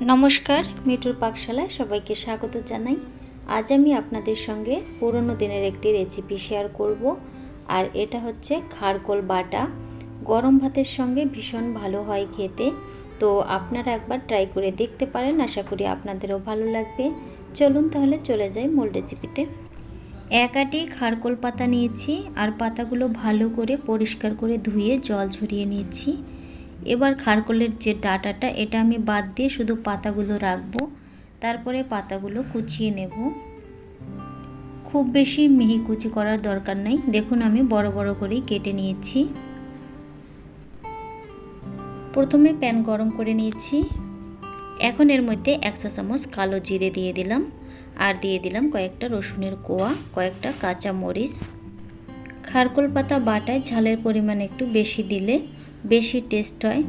নমস্কার, মিঠুর পাকশালায় সবাইকে স্বাগত জানাই। আজ আমি আপনাদের সঙ্গে পুরনো দিনের একটি রেসিপি শেয়ার করব। আর এটা হচ্ছে খারকোল বাটা। গরম ভাতের সঙ্গে ভীষণ ভালো হয় খেতে। তো আপনারা একবার ট্রাই করে দেখতে পারেন, আশা করি আপনাদেরও ভালো লাগবে। চলুন তাহলে চলে যাই মূল রেসিপিতে। এক আটি খারকোল পাতা নিয়েছি আর পাতাগুলো ভালো করে পরিষ্কার করে ধুয়ে জল ঝরিয়ে নিয়েছি। এবার খারকোলের যে ডাঁটাটা এটা আমি বাদ দিয়ে শুধু পাতাগুলো রাখবো। তারপরে পাতাগুলো কুচিয়ে নেব। খুব বেশি মিহি কুচি করার দরকার নেই। দেখুন আমি বড় বড় করেই কেটে নিয়েছি। প্রথমে প্যান গরম করে নিয়েছি। এখন এর মধ্যে 1 চা চামচ কালো জিরে দিয়ে দিলাম আর দিয়ে দিলাম কয়েকটা রসুনের কোয়া, কয়েকটা কাঁচা মরিচ। খারকোল পাতা বাটায় ঝালের পরিমাণ একটু বেশি দিলে বেশি টেস্ট হয়।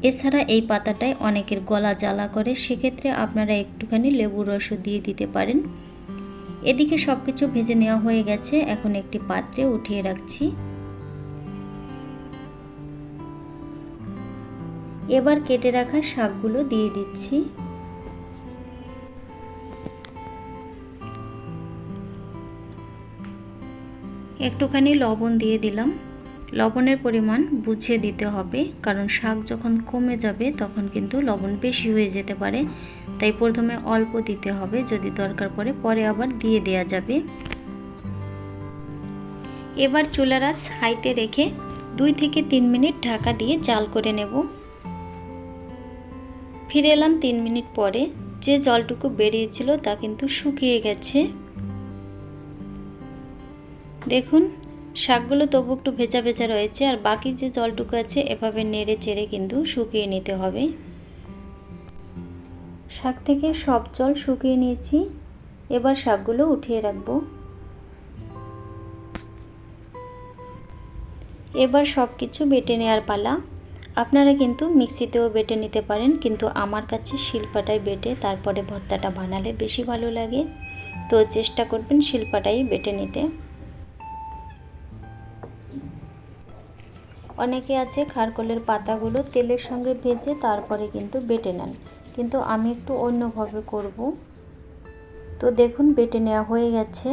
এছাড়া এই পাতাটায় অনেকের গলা জ্বালা করে, সেক্ষেত্রে আপনারা একটুখানি লেবুর রসও দিয়ে দিতে পারেন। এদিকে সব কিছু ভেজে নেওয়া হয়ে গেছে। এখন একটি পাত্রে উঠিয়ে রাখছি। এবার কেটে রাখা শাকগুলো দিয়ে দিচ্ছি। একটুখানি লবণ দিয়ে দিলাম। লবণের পরিমাণ বুঝে দিতে হবে, কারণ শাক যখন কমে যাবে তখন কিন্তু লবণ বেশি হয়ে যেতে পারে। তাই প্রথমে অল্প দিতে হবে, যদি দরকার পড়ে পরে আবার দিয়ে দেওয়া যাবে। এবার চুলার আঁচ হাইতে রেখে 2 থেকে 3 মিনিট ঢাকা দিয়ে জাল করে নেব। ফিরে এলাম 3 মিনিট পরে। যে জলটুকু বেরিয়েছিল তা কিন্তু শুকিয়ে গেছে। দেখুন শাকগুলো তবু একটু ভেজা ভেজা রয়েছে, আর বাকি যে জলটুকু আছে এভাবে নেড়ে চেড়ে কিন্তু শুকিয়ে নিতে হবে। শাক থেকে সব জল শুকিয়ে নিয়েছি। এবার শাকগুলো উঠিয়ে রাখবো। এবার সব কিছু বেটে নেওয়ার পালা। আপনারা কিন্তু মিক্সিতেও বেটে নিতে পারেন, কিন্তু আমার কাছে শিলপাটায় বেটে তারপরে ভর্তাটা বানালে বেশি ভালো লাগে। তো চেষ্টা করবেন শিলপাটায় বেটে নিতে। অনেকে আছে খারকোলের পাতাগুলো তেলের সঙ্গে ভেজে তারপরে কিন্তু বেটে নেন, কিন্তু আমি একটু অন্যভাবে করব। তো দেখুন বেটে নেওয়া হয়ে গেছে।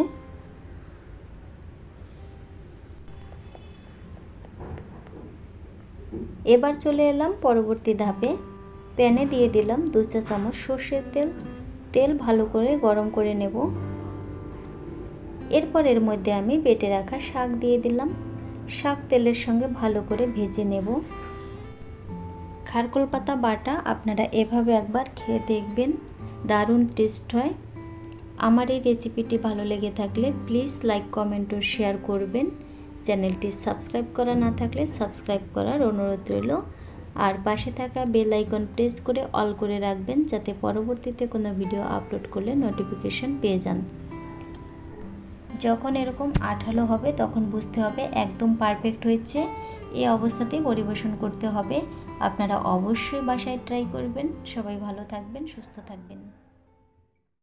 এবার চলে এলাম পরবর্তী ধাপে। প্যানে দিয়ে দিলাম 2 চা চামচ সর্ষের তেল। তেল ভালো করে গরম করে নেব। এরপর এর মধ্যে আমি বেটে রাখা শাক দিয়ে দিলাম। শাক তেলের সঙ্গে ভালো করে ভেজে নেব। খারকোল পাতা বাটা আপনারা এভাবে একবার খেয়ে দেখবেন, দারুণ টেস্ট হয়। আমার এই রেসিপিটি ভালো লেগে থাকলে প্লিজ লাইক, কমেন্ট ও শেয়ার করবেন। চ্যানেলটি সাবস্ক্রাইব করা না থাকলে সাবস্ক্রাইব করার অনুরোধ রইল। আর পাশে থাকা বেল আইকন প্রেস করে অল করে রাখবেন, যাতে পরবর্তীতে কোনো ভিডিও আপলোড করলে নোটিফিকেশন পেয়ে যান। যখন এরকম আঠালো হবে তখন বুঝতে হবে একদম পারফেক্ট হয়েছে। এই অবস্থাতেই পরিবেশন করতে হবে। আপনারা অবশ্যই বাসায় ট্রাই করবেন। সবাই ভালো থাকবেন, সুস্থ থাকবেন।